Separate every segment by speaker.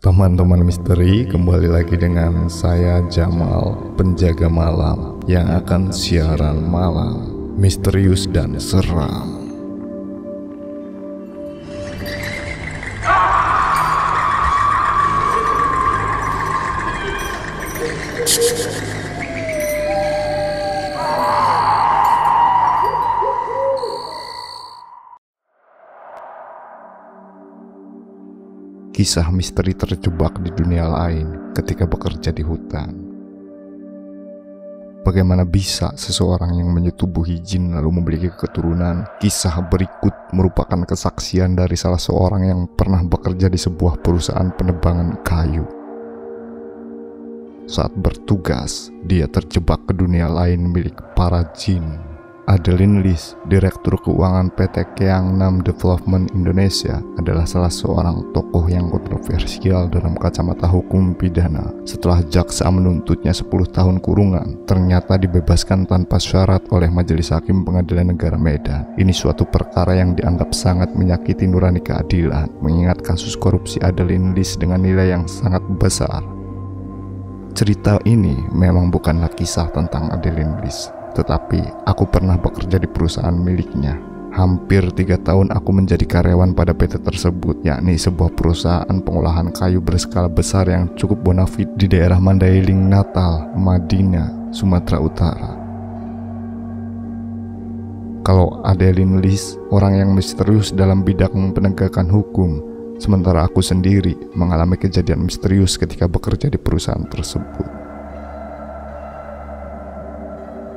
Speaker 1: Teman-teman misteri, kembali lagi dengan saya Jamal, penjaga malam yang akan siaran malam misterius dan seram. Kisah misteri terjebak di dunia lain ketika bekerja di hutan. Bagaimana bisa seseorang yang menyetubuhi jin lalu memiliki keturunan? Kisah berikut merupakan kesaksian dari salah seorang yang pernah bekerja di sebuah perusahaan penebangan kayu. Saat bertugas, dia terjebak ke dunia lain milik para jin. Adeline Lis, Direktur Keuangan PT Keangnam Development Indonesia, adalah salah seorang tokoh yang kontroversial dalam kacamata hukum pidana. Setelah jaksa menuntutnya 10 tahun kurungan, ternyata dibebaskan tanpa syarat oleh Majelis Hakim Pengadilan Negara Medan. Ini suatu perkara yang dianggap sangat menyakiti nurani keadilan, mengingat kasus korupsi Adeline Lis dengan nilai yang sangat besar. Cerita ini memang bukanlah kisah tentang Adeline Lis, tetapi aku pernah bekerja di perusahaan miliknya. Hampir 3 tahun aku menjadi karyawan pada PT tersebut, yakni sebuah perusahaan pengolahan kayu berskala besar yang cukup bonafit di daerah Mandailing, Natal, Madinah, Sumatera Utara. Kalau Adeline Lis, orang yang misterius dalam bidang penegakan hukum, sementara aku sendiri mengalami kejadian misterius ketika bekerja di perusahaan tersebut.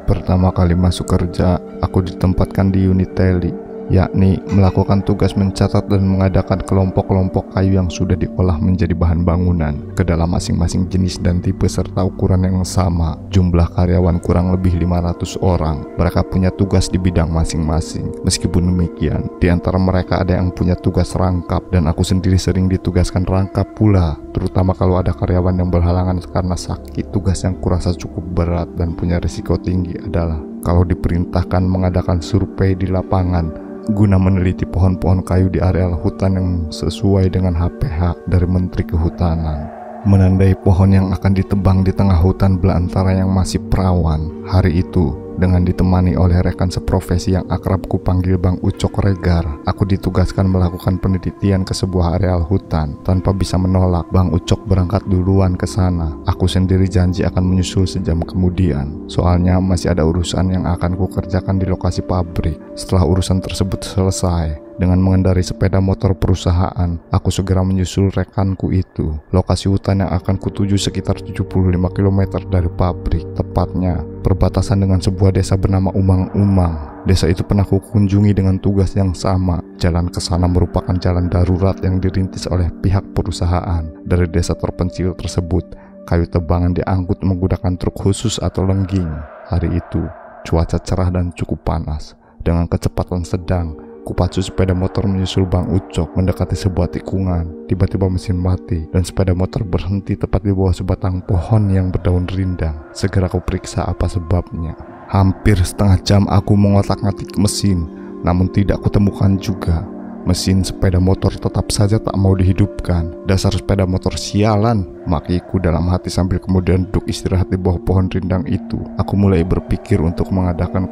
Speaker 1: Pertama kali masuk kerja, aku ditempatkan di unit teli, yakni melakukan tugas mencatat dan mengadakan kelompok-kelompok kayu yang sudah diolah menjadi bahan bangunan ke dalam masing-masing jenis dan tipe serta ukuran yang sama. Jumlah karyawan kurang lebih 500 orang. Mereka punya tugas di bidang masing-masing. Meskipun demikian, di antara mereka ada yang punya tugas rangkap, dan aku sendiri sering ditugaskan rangkap pula, terutama kalau ada karyawan yang berhalangan karena sakit. Tugas yang kurasa cukup berat dan punya risiko tinggi adalah kalau diperintahkan mengadakan survei di lapangan guna meneliti pohon-pohon kayu di areal hutan yang sesuai dengan HPH dari Menteri Kehutanan, menandai pohon yang akan ditebang di tengah hutan belantara yang masih perawan. Hari itu, dengan ditemani oleh rekan seprofesi yang akrab ku panggil Bang Ucok Regar, aku ditugaskan melakukan penelitian ke sebuah areal hutan. Tanpa bisa menolak, Bang Ucok berangkat duluan ke sana. Aku sendiri janji akan menyusul sejam kemudian. Soalnya masih ada urusan yang akan ku kerjakan di lokasi pabrik. Setelah urusan tersebut selesai, dengan mengendarai sepeda motor perusahaan, aku segera menyusul rekanku itu. Lokasi hutan yang akan kutuju sekitar 75 km dari pabrik, tepatnya perbatasan dengan sebuah desa bernama Umang-Umang. Desa itu pernah kukunjungi dengan tugas yang sama. Jalan ke sana merupakan jalan darurat yang dirintis oleh pihak perusahaan. Dari desa terpencil tersebut, kayu tebangan diangkut menggunakan truk khusus atau lengging. Hari itu, cuaca cerah dan cukup panas. Dengan kecepatan sedang, kupacu sepeda motor menyusul Bang Ucok mendekati sebuah tikungan. Tiba-tiba mesin mati dan sepeda motor berhenti tepat di bawah sebatang pohon yang berdaun rindang. Segera aku periksa apa sebabnya. Hampir setengah jam aku mengotak-ngatik mesin, namun tidak kutemukan juga. Mesin sepeda motor tetap saja tak mau dihidupkan. Dasar sepeda motor sialan, makiku dalam hati sambil kemudian duduk istirahat di bawah pohon rindang itu. Aku mulai berpikir untuk mengadakan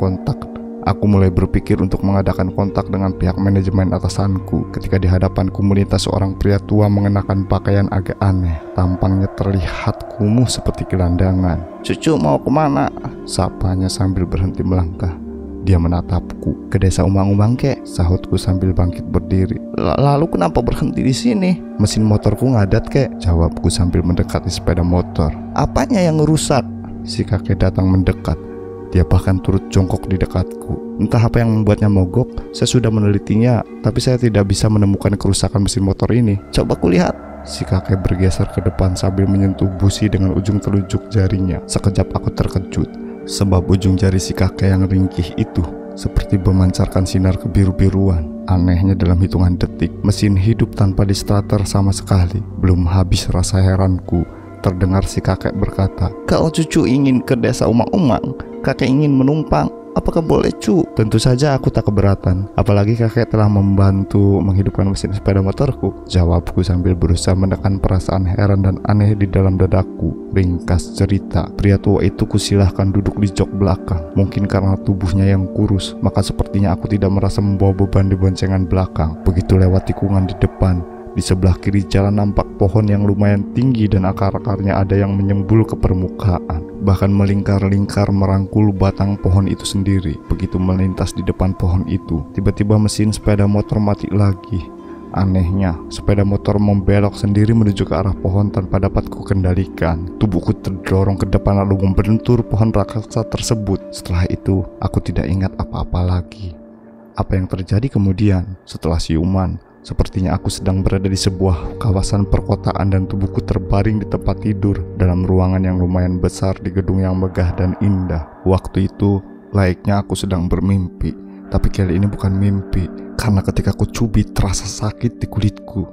Speaker 1: kontak dengan pihak manajemen atasanku ketika di hadapanku melintas seorang pria tua mengenakan pakaian agak aneh. Tampangnya terlihat kumuh seperti gelandangan. "Cucu mau kemana?" sapanya sambil berhenti melangkah. Dia menatapku. "Ke desa Umang-Umang, kek," sahutku sambil bangkit berdiri. "Lalu kenapa berhenti di sini?" "Mesin motorku ngadat, kek," jawabku sambil mendekati sepeda motor. "Apanya yang rusak?" Si kakek datang mendekat. Dia bahkan turut jongkok di dekatku. Entah apa yang membuatnya mogok. Saya sudah menelitinya, tapi saya tidak bisa menemukan kerusakan mesin motor ini. "Coba kulihat." Si kakek bergeser ke depan sambil menyentuh busi dengan ujung telunjuk jarinya. Sekejap aku terkejut, sebab ujung jari si kakek yang ringkih itu seperti memancarkan sinar kebiru-biruan. Anehnya dalam hitungan detik, mesin hidup tanpa di starter sama sekali. Belum habis rasa heranku, terdengar si kakek berkata, "Kalau cucu ingin ke desa Umang-Umang, kakek ingin menumpang." apakah boleh cu? Tentu saja aku tak keberatan, apalagi kakek telah membantu menghidupkan mesin sepeda motorku, jawabku sambil berusaha menekan perasaan heran dan aneh di dalam dadaku. Ringkas cerita, pria tua itu kusilahkan duduk di jok belakang. Mungkin karena tubuhnya yang kurus, maka sepertinya aku tidak merasa membawa beban di boncengan belakang. Begitu lewat tikungan di depan, di sebelah kiri jalan nampak pohon yang lumayan tinggi dan akar-akarnya ada yang menyembul ke permukaan, bahkan melingkar-lingkar merangkul batang pohon itu sendiri. Begitu melintas di depan pohon itu, tiba-tiba mesin sepeda motor mati lagi. Anehnya, sepeda motor membelok sendiri menuju ke arah pohon tanpa dapat kukendalikan. Tubuhku terdorong ke depan lalu membentur pohon raksasa tersebut. Setelah itu, aku tidak ingat apa-apa lagi. Apa yang terjadi kemudian setelah siuman? Sepertinya aku sedang berada di sebuah kawasan perkotaan dan tubuhku terbaring di tempat tidur dalam ruangan yang lumayan besar di gedung yang megah dan indah. Waktu itu layaknya aku sedang bermimpi, tapi kali ini bukan mimpi karena ketika aku cubit terasa sakit di kulitku.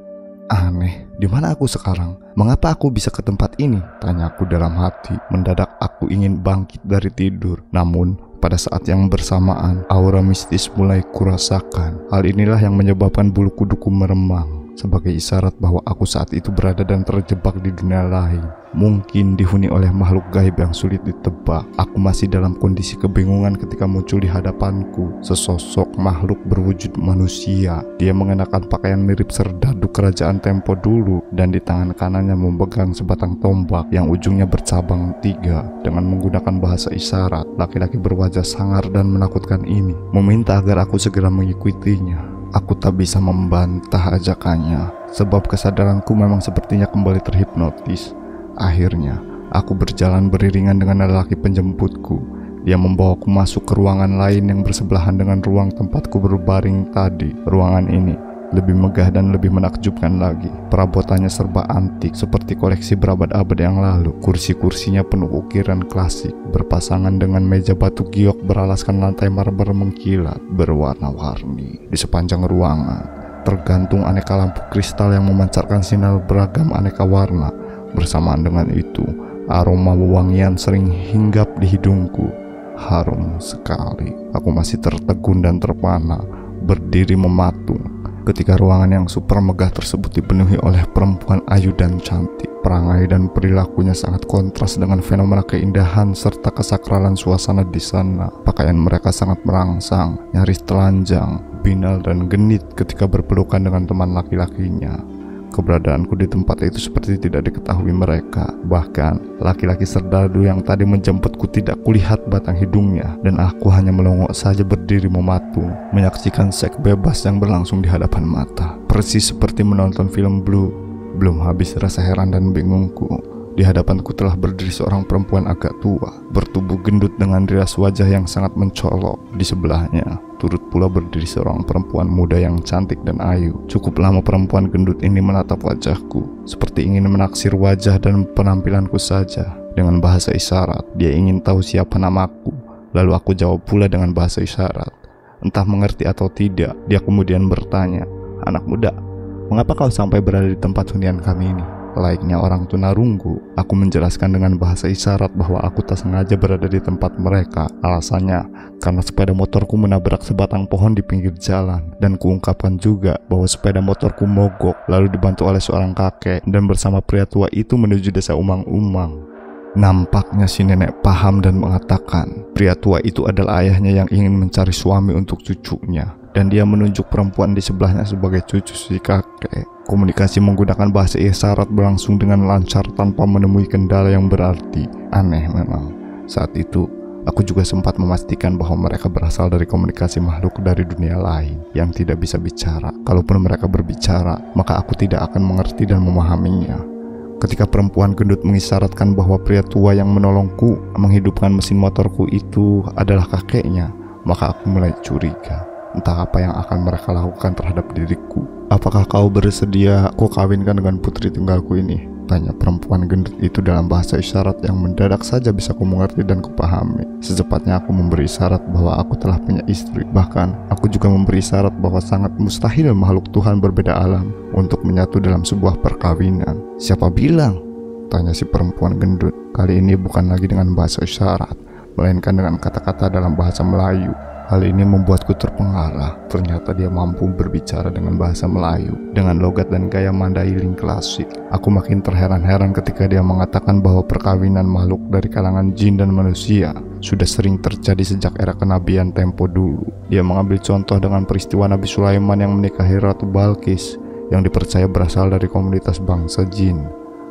Speaker 1: Aneh, di mana aku sekarang? Mengapa aku bisa ke tempat ini? Tanyaku dalam hati. Mendadak aku ingin bangkit dari tidur. Namun pada saat yang bersamaan, aura mistis mulai kurasakan. Hal inilah yang menyebabkan bulu kuduku meremang, sebagai isyarat bahwa aku saat itu berada dan terjebak di dunia lain. Mungkin dihuni oleh makhluk gaib yang sulit ditebak. Aku masih dalam kondisi kebingungan ketika muncul di hadapanku sesosok makhluk berwujud manusia. Dia mengenakan pakaian mirip serdadu kerajaan tempo dulu, dan di tangan kanannya memegang sebatang tombak yang ujungnya bercabang 3. Dengan menggunakan bahasa isyarat, laki-laki berwajah sangar dan menakutkan ini meminta agar aku segera mengikutinya. Aku tak bisa membantah ajakannya, sebab kesadaranku memang sepertinya kembali terhipnotis. Akhirnya, aku berjalan beriringan dengan lelaki penjemputku. Dia membawaku masuk ke ruangan lain yang bersebelahan dengan ruang tempatku berbaring tadi. Ruangan ini lebih megah dan lebih menakjubkan lagi. Perabotannya serba antik seperti koleksi berabad-abad yang lalu. Kursi-kursinya penuh ukiran klasik, berpasangan dengan meja batu giok beralaskan lantai marmer mengkilat berwarna-warni. Di sepanjang ruangan tergantung aneka lampu kristal yang memancarkan sinar beragam aneka warna. Bersamaan dengan itu, aroma wewangian sering hinggap di hidungku. Harum sekali. Aku masih tertegun dan terpana, berdiri mematung ketika ruangan yang super megah tersebut dipenuhi oleh perempuan ayu dan cantik. Perangai dan perilakunya sangat kontras dengan fenomena keindahan serta kesakralan suasana di sana. Pakaian mereka sangat merangsang, nyaris telanjang, binal dan genit ketika berpelukan dengan teman laki-lakinya. Keberadaanku di tempat itu seperti tidak diketahui mereka. Bahkan laki-laki serdadu yang tadi menjemputku tidak kulihat batang hidungnya, dan aku hanya melongok saja berdiri mematung, menyaksikan seks bebas yang berlangsung di hadapan mata. Persis seperti menonton film Blue. Belum habis rasa heran dan bingungku, di hadapanku telah berdiri seorang perempuan agak tua, bertubuh gendut dengan rias wajah yang sangat mencolok. Di sebelahnya turut pula berdiri seorang perempuan muda yang cantik dan ayu. Cukup lama perempuan gendut ini menatap wajahku, seperti ingin menaksir wajah dan penampilanku saja. Dengan bahasa isyarat, dia ingin tahu siapa namaku. Lalu aku jawab pula dengan bahasa isyarat. Entah mengerti atau tidak, dia kemudian bertanya, "Anak muda, mengapa kau sampai berada di tempat hunian kami ini?" Layaknya orang tunarunggu, aku menjelaskan dengan bahasa isyarat bahwa aku tak sengaja berada di tempat mereka. Alasannya, karena sepeda motorku menabrak sebatang pohon di pinggir jalan. Dan kuungkapkan juga bahwa sepeda motorku mogok, lalu dibantu oleh seorang kakek, dan bersama pria tua itu menuju desa Umang-Umang. Nampaknya si nenek paham dan mengatakan, pria tua itu adalah ayahnya yang ingin mencari suami untuk cucunya, dan dia menunjuk perempuan di sebelahnya sebagai cucu si kakek. Komunikasi menggunakan bahasa isyarat berlangsung dengan lancar tanpa menemui kendala yang berarti. Aneh memang. Saat itu, aku juga sempat memastikan bahwa mereka berasal dari komunikasi makhluk dari dunia lain yang tidak bisa bicara. Kalaupun mereka berbicara, maka aku tidak akan mengerti dan memahaminya. Ketika perempuan gendut mengisyaratkan bahwa pria tua yang menolongku menghidupkan mesin motorku itu adalah kakeknya, maka aku mulai curiga. Entah apa yang akan mereka lakukan terhadap diriku. "Apakah kau bersedia aku kawinkan dengan putri tunggalku ini?" tanya perempuan gendut itu dalam bahasa isyarat yang mendadak saja bisa ku mengerti dan kupahami. Secepatnya aku memberi isyarat bahwa aku telah punya istri. Bahkan aku juga memberi isyarat bahwa sangat mustahil makhluk Tuhan berbeda alam untuk menyatu dalam sebuah perkawinan. "Siapa bilang?" tanya si perempuan gendut. Kali ini bukan lagi dengan bahasa isyarat, melainkan dengan kata-kata dalam bahasa Melayu. Hal ini membuatku terpengaruh. Ternyata dia mampu berbicara dengan bahasa Melayu dengan logat dan gaya Mandailing klasik. Aku makin terheran-heran ketika dia mengatakan bahwa perkawinan makhluk dari kalangan jin dan manusia sudah sering terjadi sejak era kenabian tempo dulu. Dia mengambil contoh dengan peristiwa Nabi Sulaiman yang menikahi Ratu Balkis yang dipercaya berasal dari komunitas bangsa jin.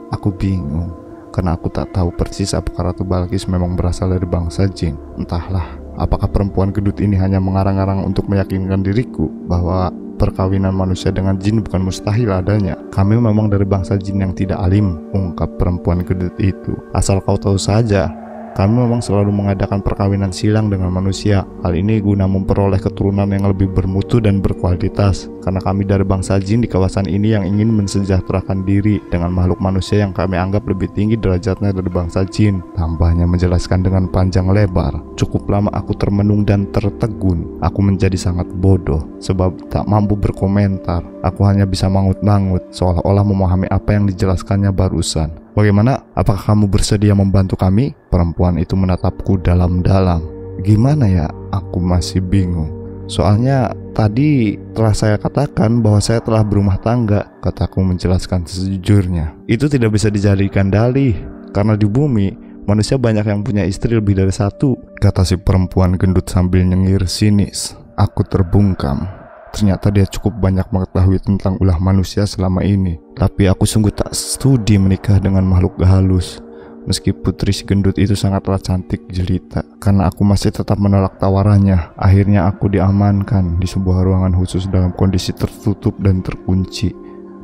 Speaker 1: Aku bingung karena aku tak tahu persis apakah Ratu Balkis memang berasal dari bangsa jin. Entahlah, apakah perempuan gendut ini hanya mengarang-arang untuk meyakinkan diriku bahwa perkawinan manusia dengan jin bukan mustahil adanya. Kami memang dari bangsa jin yang tidak alim, ungkap perempuan gendut itu. Asal kau tahu saja, kami memang selalu mengadakan perkawinan silang dengan manusia. Hal ini guna memperoleh keturunan yang lebih bermutu dan berkualitas. Karena kami dari bangsa jin di kawasan ini yang ingin mensejahterakan diri dengan makhluk manusia yang kami anggap lebih tinggi derajatnya dari bangsa jin. Tambahnya menjelaskan dengan panjang lebar. Cukup lama aku termenung dan tertegun. Aku menjadi sangat bodoh sebab tak mampu berkomentar. Aku hanya bisa mangut-mangut seolah-olah memahami apa yang dijelaskannya barusan. Bagaimana? Apakah kamu bersedia membantu kami? Perempuan itu menatapku dalam-dalam. Gimana ya? Aku masih bingung. Soalnya tadi telah saya katakan bahwa saya telah berumah tangga, kataku menjelaskan sejujurnya. Itu tidak bisa dijadikan dalih, karena di bumi manusia banyak yang punya istri lebih dari satu, kata si perempuan gendut sambil nyengir sinis. Aku terbungkam. Ternyata dia cukup banyak mengetahui tentang ulah manusia selama ini. Tapi aku sungguh tak studi menikah dengan makhluk halus. Meski putri si gendut itu sangatlah cantik jelita, karena aku masih tetap menolak tawarannya. Akhirnya aku diamankan di sebuah ruangan khusus dalam kondisi tertutup dan terkunci.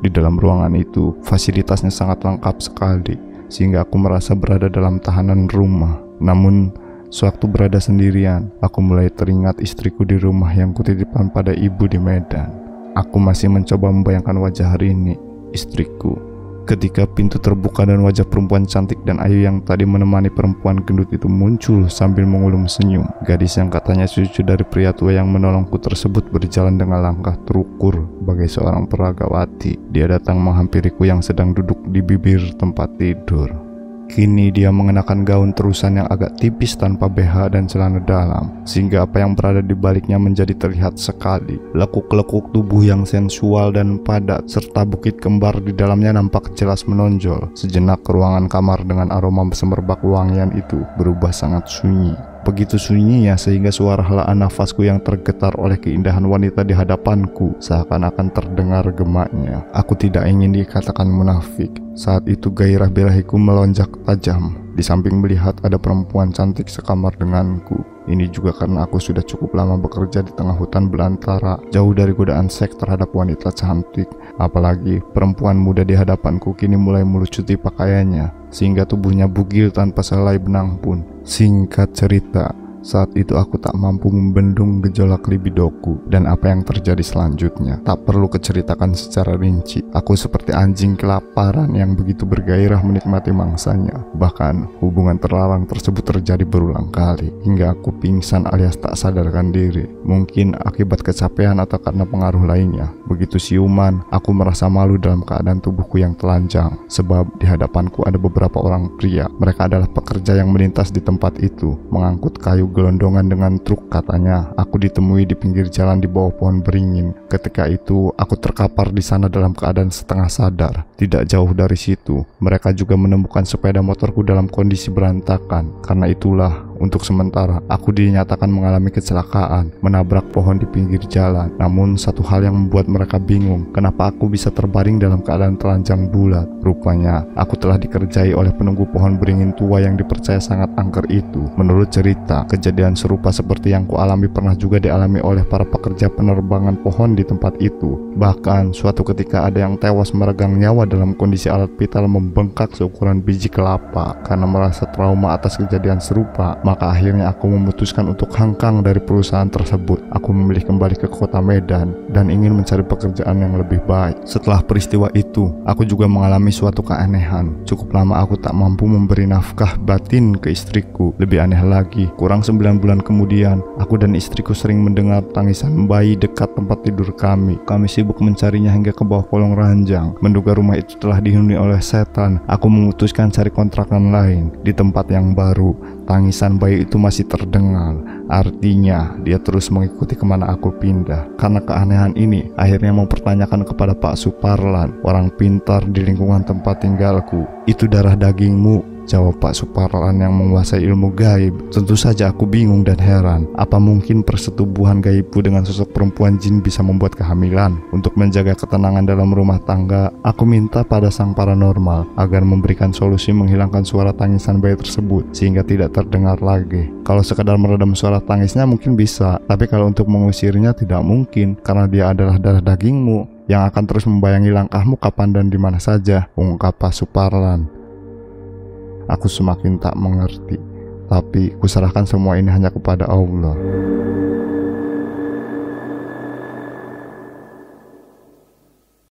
Speaker 1: Di dalam ruangan itu, fasilitasnya sangat lengkap sekali, sehingga aku merasa berada dalam tahanan rumah. Namun, sewaktu berada sendirian, aku mulai teringat istriku di rumah yang kutitipkan pada ibu di Medan. Aku masih mencoba membayangkan wajah Rini, istriku, ketika pintu terbuka dan wajah perempuan cantik dan ayu yang tadi menemani perempuan gendut itu muncul sambil mengulum senyum. Gadis yang katanya cucu dari pria tua yang menolongku tersebut berjalan dengan langkah terukur bagai seorang peragawati. Dia datang menghampiriku yang sedang duduk di bibir tempat tidur. Kini dia mengenakan gaun terusan yang agak tipis tanpa BH dan celana dalam, sehingga apa yang berada di baliknya menjadi terlihat sekali. Lekuk-lekuk tubuh yang sensual dan padat, serta bukit kembar di dalamnya nampak jelas menonjol. Sejenak ruangan kamar dengan aroma semerbak wangian itu berubah sangat sunyi. Begitu sunyinya sehingga suara helaan nafasku yang tergetar oleh keindahan wanita di hadapanku seakan-akan terdengar gemaknya. Aku tidak ingin dikatakan munafik. Saat itu gairah birahiku melonjak tajam di samping melihat ada perempuan cantik sekamar denganku. Ini juga karena aku sudah cukup lama bekerja di tengah hutan belantara, jauh dari godaan seks terhadap wanita cantik. Apalagi perempuan muda di hadapanku kini mulai melucuti pakaiannya, sehingga tubuhnya bugil tanpa sehelai benang pun. Singkat cerita, saat itu aku tak mampu membendung gejolak libidoku, dan apa yang terjadi selanjutnya tak perlu kuceritakan secara rinci. Aku seperti anjing kelaparan yang begitu bergairah menikmati mangsanya. Bahkan hubungan terlarang tersebut terjadi berulang kali hingga aku pingsan alias tak sadarkan diri. Mungkin akibat kecapean atau karena pengaruh lainnya. Begitu siuman, aku merasa malu dalam keadaan tubuhku yang telanjang, sebab di hadapanku ada beberapa orang pria. Mereka adalah pekerja yang melintas di tempat itu, mengangkut kayu gelondongan dengan truk katanya. Aku ditemui di pinggir jalan di bawah pohon beringin. Ketika itu aku terkapar di sana dalam keadaan setengah sadar. Tidak jauh dari situ mereka juga menemukan sepeda motorku dalam kondisi berantakan. Karena itulah untuk sementara aku dinyatakan mengalami kecelakaan, menabrak pohon di pinggir jalan. Namun satu hal yang membuat mereka bingung, kenapa aku bisa terbaring dalam keadaan telanjang bulat. Rupanya aku telah dikerjai oleh penunggu pohon beringin tua yang dipercaya sangat angker itu. Menurut cerita, kejadian serupa seperti yang kualami pernah juga dialami oleh para pekerja penerbangan pohon di tempat itu. Bahkan suatu ketika ada yang tewas meregang nyawa dalam kondisi alat vital membengkak seukuran biji kelapa. Karena merasa trauma atas kejadian serupa, maka akhirnya aku memutuskan untuk hengkang dari perusahaan tersebut. Aku memilih kembali ke kota Medan dan ingin mencari pekerjaan yang lebih baik. Setelah peristiwa itu, aku juga mengalami suatu keanehan. Cukup lama aku tak mampu memberi nafkah batin ke istriku. Lebih aneh lagi, kurang 9 bulan kemudian, aku dan istriku sering mendengar tangisan bayi dekat tempat tidur kami. Kami sibuk mencarinya hingga ke bawah kolong ranjang. Menduga rumah itu telah dihuni oleh setan, aku memutuskan cari kontrakan lain di tempat yang baru. Tangisan bayi itu masih terdengar. Artinya dia terus mengikuti kemana aku pindah. Karena keanehan ini, akhirnya mempertanyakan kepada Pak Suparlan, orang pintar di lingkungan tempat tinggalku. "Itu darah dagingmu?" jawab Pak Suparlan yang menguasai ilmu gaib. Tentu saja aku bingung dan heran. Apa mungkin persetubuhan gaibku dengan sosok perempuan jin bisa membuat kehamilan? Untuk menjaga ketenangan dalam rumah tangga, aku minta pada sang paranormal agar memberikan solusi menghilangkan suara tangisan bayi tersebut sehingga tidak terdengar lagi. Kalau sekadar meredam suara tangisnya mungkin bisa, tapi kalau untuk mengusirnya tidak mungkin, karena dia adalah darah dagingmu yang akan terus membayangi langkahmu kapan dan di mana saja, ungkap Pak Suparlan. Aku semakin tak mengerti, tapi kuserahkan semua ini hanya kepada Allah.